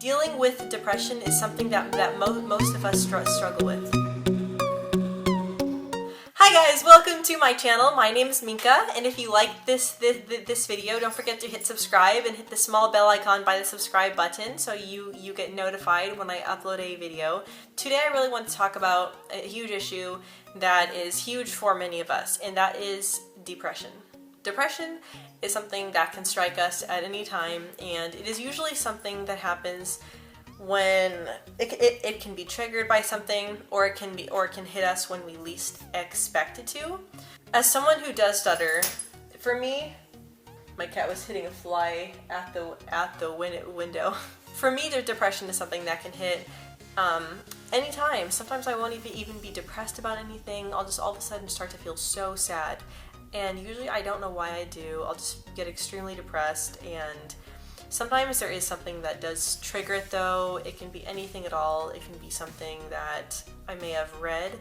Dealing with depression is something that most of us struggle with. Hi guys, welcome to my channel. My name is Minka, and if you like this video, don't forget to hit subscribe and hit the small bell icon by the subscribe button so you get notified when I upload a video. Today I really want to talk about a huge issue that is huge for many of us, and that is depression. Depression is something that can strike us at any time, and it is usually something that happens when it can be triggered by something, or it can hit us when we least expect it to. As someone who does stutter, for me, my cat was hitting a fly at the window. For me, the depression is something that can hit anytime. Sometimes I won't even be depressed about anything. I'll just all of a sudden start to feel so sad, and usually I don't know why I do. I'll just get extremely depressed, and sometimes there is something that does trigger it though. It can be anything at all. It can be something that I may have read,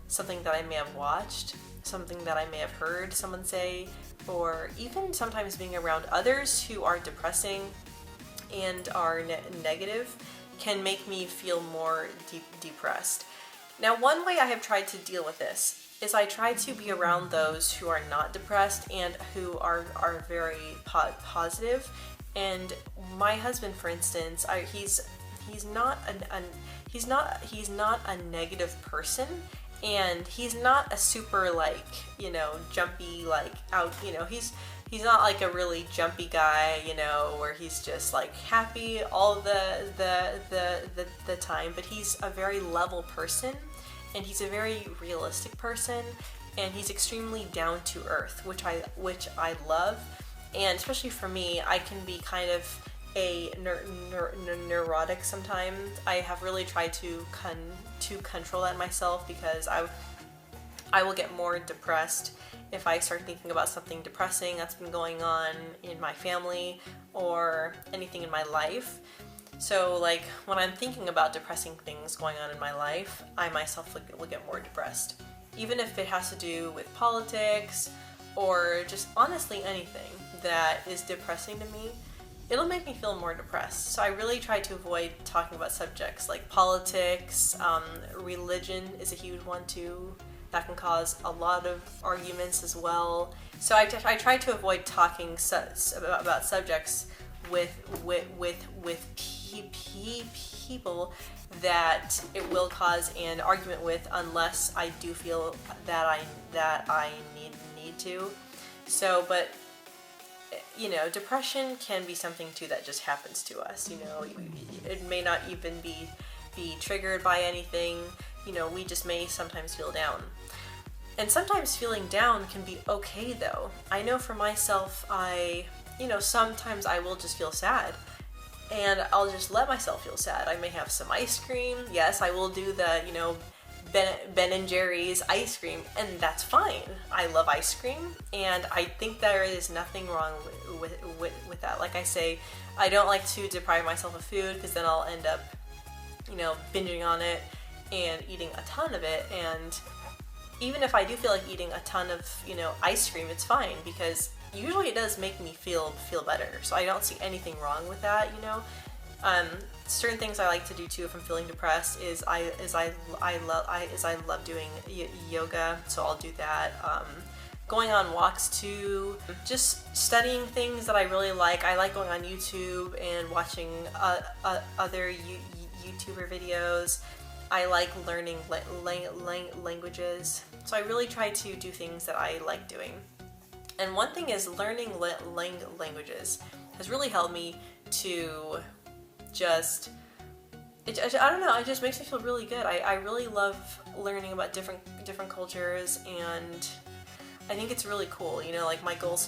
something that I may have watched, something that I may have heard someone say, or even sometimes being around others who are depressing and are negative can make me feel more depressed. Now, one way I have tried to deal with this is I try to be around those who are not depressed and who are very positive. And my husband, for instance, he's not a negative person, and he's not a super jumpy out. He's not like a really jumpy guy, where he's just like happy all the time. But he's a very level person, and he's a very realistic person, and he's extremely down to earth, which I love. And especially for me, I can be kind of a neurotic sometimes. I have really tried to control that myself, because I will get more depressed if I start thinking about something depressing that's been going on in my family or anything in my life. So like when I'm thinking about depressing things going on in my life, I myself will get more depressed. Even if it has to do with politics or just honestly anything that is depressing to me, it'll make me feel more depressed. So I really try to avoid talking about subjects like politics. Religion is a huge one too. That can cause a lot of arguments as well. So I try to avoid talking about subjects with people that it will cause an argument with, unless I do feel that I need to. So, but depression can be something too that just happens to us. It may not even be triggered by anything. We just may sometimes feel down. And sometimes feeling down can be okay though. I know for myself, sometimes I will just feel sad, and I'll just let myself feel sad. I may have some ice cream. Yes, I will do the, Ben and Jerry's ice cream, and that's fine. I love ice cream, and I think there is nothing wrong with that. Like I say, I don't like to deprive myself of food, because then I'll end up, binging on it and eating a ton of it. And even if I do feel like eating a ton of, ice cream, it's fine, because usually it does make me feel better. So I don't see anything wrong with that, Certain things I like to do too if I'm feeling depressed is I love doing yoga, so I'll do that. Going on walks too, just studying things that I really like. I like going on YouTube and watching other YouTuber videos. I like learning languages, so I really try to do things that I like doing. And one thing is learning languages has really helped me to I don't know, it just makes me feel really good. I really love learning about different cultures, and I think it's really cool. Like my goal is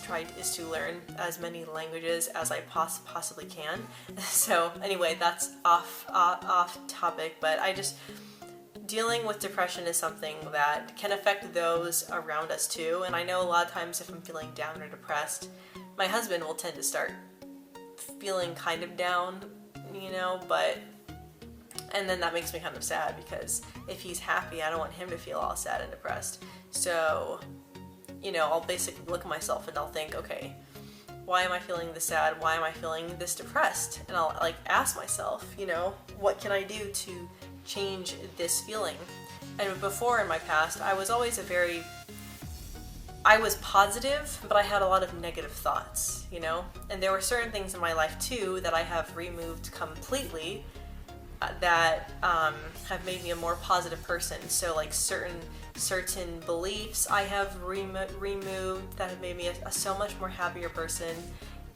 to learn as many languages as I possibly can. So anyway, that's off topic, but dealing with depression is something that can affect those around us too. And I know a lot of times if I'm feeling down or depressed, my husband will tend to start feeling kind of down, and then that makes me kind of sad, because if he's happy, I don't want him to feel all sad and depressed. So, I'll basically look at myself and I'll think, okay, why am I feeling this sad? Why am I feeling this depressed? And I'll like ask myself, you know, what can I do to change this feeling? And before in my past, I was always I was positive, but I had a lot of negative thoughts, you know? And there were certain things in my life too that I have removed completely that have made me a more positive person. So like certain beliefs I have removed that have made me a so much more happier person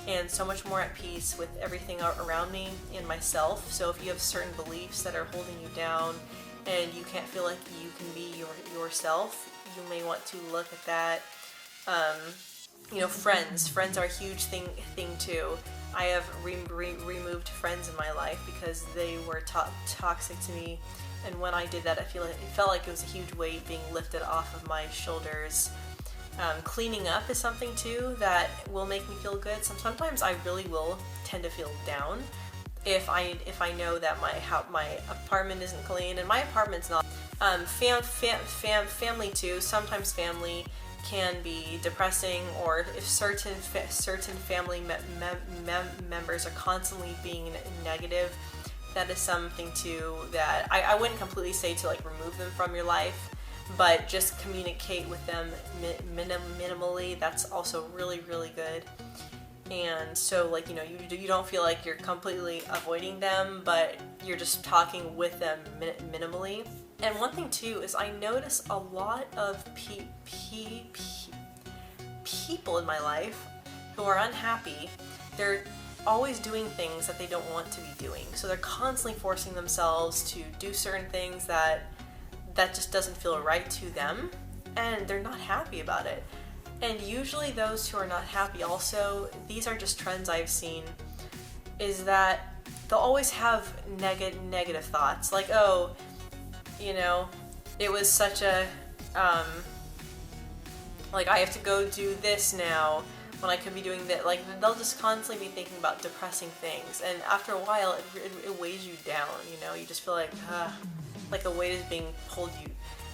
and so much more at peace with everything around me and myself. So if you have certain beliefs that are holding you down and you can't feel like you can be yourself, you may want to look at that. You know, friends are a huge thing too. I have removed friends in my life because they were toxic to me, and when I did that, it felt like it was a huge weight being lifted off of my shoulders. Cleaning up is something too that will make me feel good. Sometimes I really will tend to feel down if I know that my apartment isn't clean, and my apartment's not. Family too. Sometimes family can be depressing, or if certain family members are constantly being negative, that is something too that I wouldn't completely say to like remove them from your life, but just communicate with them minimally. That's also really, really good. And so like, you know, you don't feel like you're completely avoiding them, but you're just talking with them minimally. And one thing too is I notice a lot of people in my life who are unhappy. They're always doing things that they don't want to be doing. So they're constantly forcing themselves to do certain things that just doesn't feel right to them, and they're not happy about it. And usually those who are not happy also, these are just trends I've seen, is that they'll always have negative thoughts. Like, oh, you know, it was such a, like I have to go do this now when I could be doing that. Like they'll just constantly be thinking about depressing things. And after a while, it weighs you down, you know, you just feel like a weight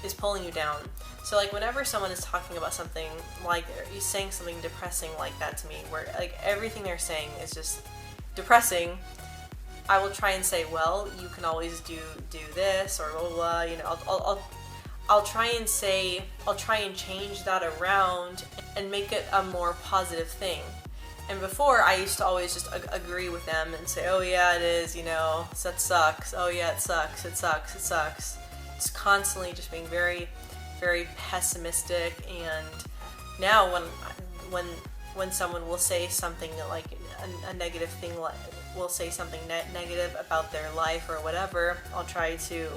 is pulling you down. So like whenever someone is talking about something, like he's saying something depressing like that to me, where like everything they're saying is just depressing, I will try and say, well, you can always do this, or blah, blah, blah, you know, I'll try and change that around and make it a more positive thing. And before, I used to always just agree with them and say, oh yeah, it is, you know, that sucks, oh yeah, it sucks. Just constantly just being very, very pessimistic. And now when someone will say something like a negative thing, like will say something negative about their life or whatever, I'll try to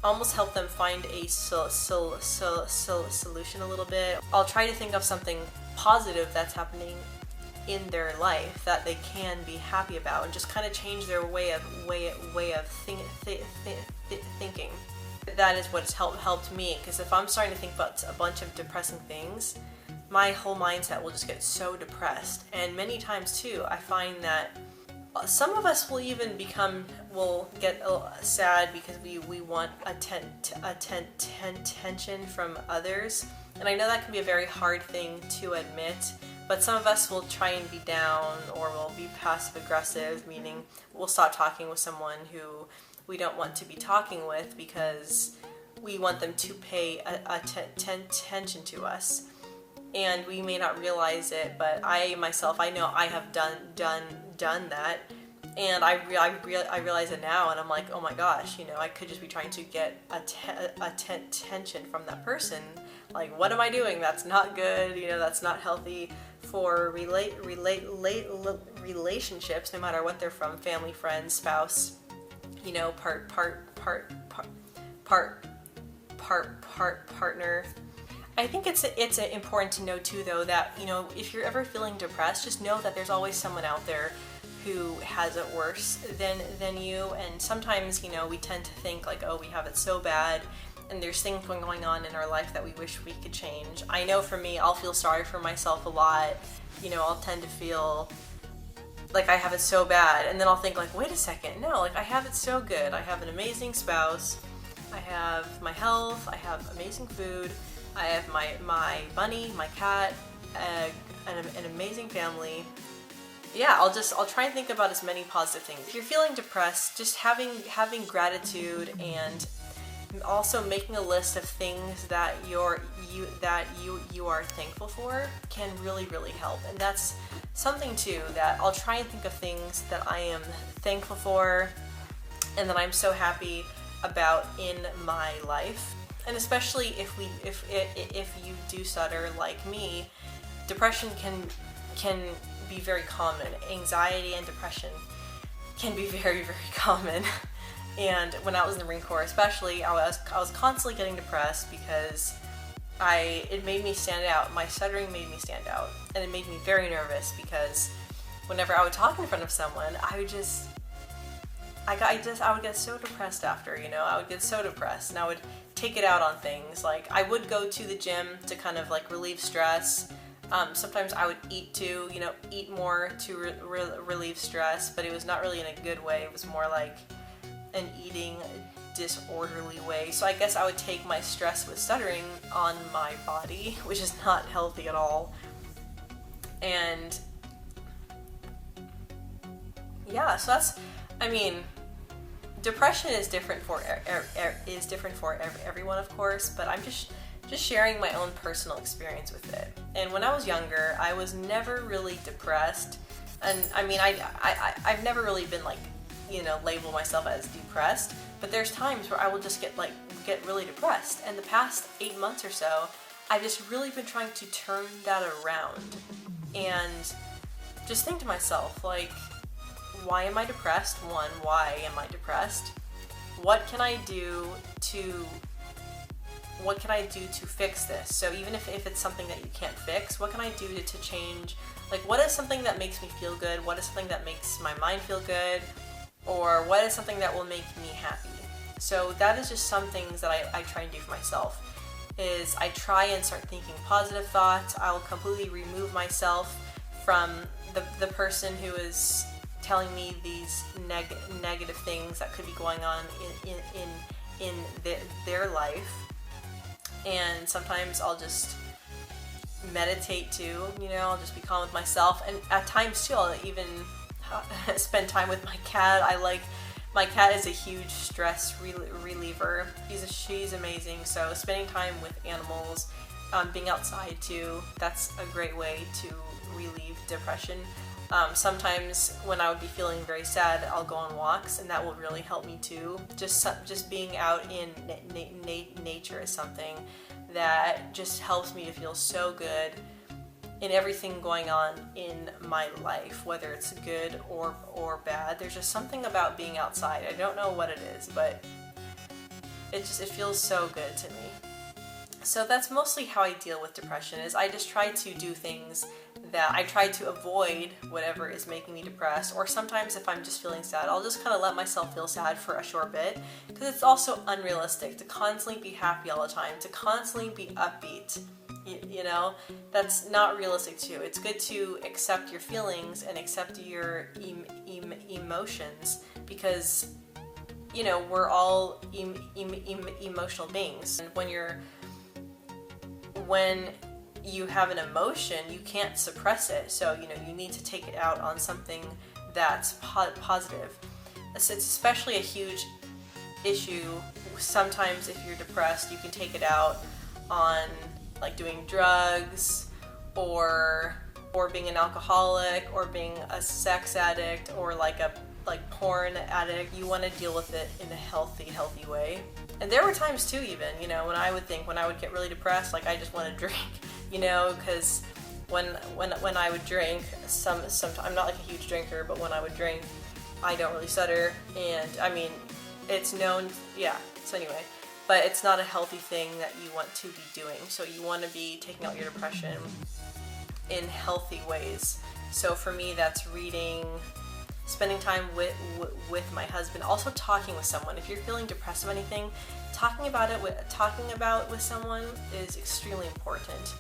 almost help them find a solution a little bit. I'll try to think of something positive that's happening in their life that they can be happy about, and just kind of change their way of thinking. That is what's helped me, because if I'm starting to think about a bunch of depressing things, my whole mindset will just get so depressed. And many times too, I find that some of us will get sad because we want attention from others. And I know that can be a very hard thing to admit, but some of us will try and be down, or will be passive aggressive, meaning we'll stop talking with someone who we don't want to be talking with because we want them to pay attention to us. And we may not realize it, but I myself, I know I have done that, and I realize it now, and I'm like, oh my gosh, you know, I could just be trying to get attention from that person. Like, what am I doing? That's not good. You know, that's not healthy for relationships, no matter what they're from: family, friends, spouse. You know, partner. I think it's important to know too, though, that, you know, if you're ever feeling depressed, just know that there's always someone out there who has it worse than you. And sometimes, you know, we tend to think like, oh, we have it so bad, and there's things going on in our life that we wish we could change. I know for me, I'll feel sorry for myself a lot. You know, I'll tend to feel like I have it so bad, and then I'll think like, wait a second, no, like I have it so good. I have an amazing spouse, I have my health, I have amazing food, I have my bunny, my cat, an amazing family. Yeah, I'll try and think about as many positive things. If you're feeling depressed, just having gratitude and also making a list of things that you are thankful for can really help. And that's something too, that I'll try and think of things that I am thankful for and that I'm so happy about in my life. And especially if you do stutter like me, depression can be very common. Anxiety and depression can be very common. And when I was in the Marine Corps especially, I was constantly getting depressed because it made me stand out. My stuttering made me stand out, and it made me very nervous because whenever I would talk in front of someone, I would get so depressed after, I would get so depressed, and I would take it out on things. Like, I would go to the gym to kind of like relieve stress. Sometimes I would eat too, eat more to relieve stress, but it was not really in a good way. It was more like an eating disorderly way. So I guess I would take my stress with stuttering on my body, which is not healthy at all. And yeah, so depression is different for everyone, of course, but I'm just sharing my own personal experience with it. And when I was younger, I was never really depressed, and I've never really been like, label myself as depressed, but there's times where I will just get really depressed. And the past 8 months or so, I've just really been trying to turn that around and just think to myself, like, why am I depressed? One, why am I depressed? What can I do to fix this? So even if it's something that you can't fix, what can I do to change? Like, what is something that makes me feel good? What is something that makes my mind feel good? Or what is something that will make me happy? So that is just some things that I try and do for myself, is I try and start thinking positive thoughts. I'll completely remove myself from the person who is telling me these negative things that could be going on in their life. And sometimes I'll just meditate too, I'll just be calm with myself. And at times too, I'll even spend time with my cat. My cat is a huge stress reliever. She's amazing. So spending time with animals, being outside too, that's a great way to relieve depression. Sometimes when I would be feeling very sad, I'll go on walks, and that will really help me too. Just being out in nature is something that just helps me to feel so good in everything going on in my life, whether it's good or bad. There's just something about being outside. I don't know what it is, but it feels so good to me. So that's mostly how I deal with depression, is I just try to do things that I try to avoid whatever is making me depressed. Or sometimes if I'm just feeling sad, I'll just kind of let myself feel sad for a short bit, because it's also unrealistic to constantly be happy all the time, to constantly be upbeat. That's not realistic too. It's good to accept your feelings and accept your emotions, because we're all emotional beings. And when you have an emotion, you can't suppress it. So you need to take it out on something that's positive. It's especially a huge issue sometimes if you're depressed. You can take it out on like doing drugs, or being an alcoholic, or being a sex addict, or like porn addict. You want to deal with it in a healthy way. And there were times too, even when I would get really depressed, like I just want to drink, because when I would drink, sometimes I'm not like a huge drinker, but when I would drink, I don't really stutter, and it's known, yeah. So anyway. But it's not a healthy thing that you want to be doing. So you want to be taking out your depression in healthy ways. So for me, that's reading, spending time with my husband, also talking with someone. If you're feeling depressed of anything, talking about with someone is extremely important.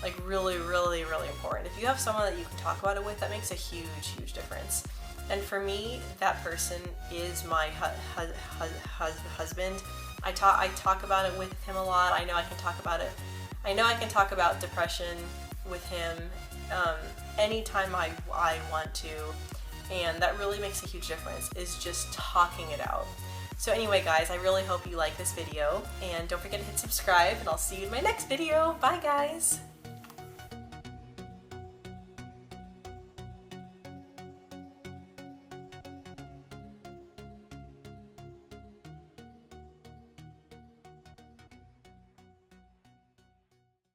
Like really important. If you have someone that you can talk about it with, that makes a huge difference. And for me, that person is my husband. I talk about it with him a lot. I know I can talk about depression with him anytime I want to, and that really makes a huge difference, is just talking it out. So anyway guys, I really hope you like this video, and don't forget to hit subscribe, and I'll see you in my next video. Bye guys!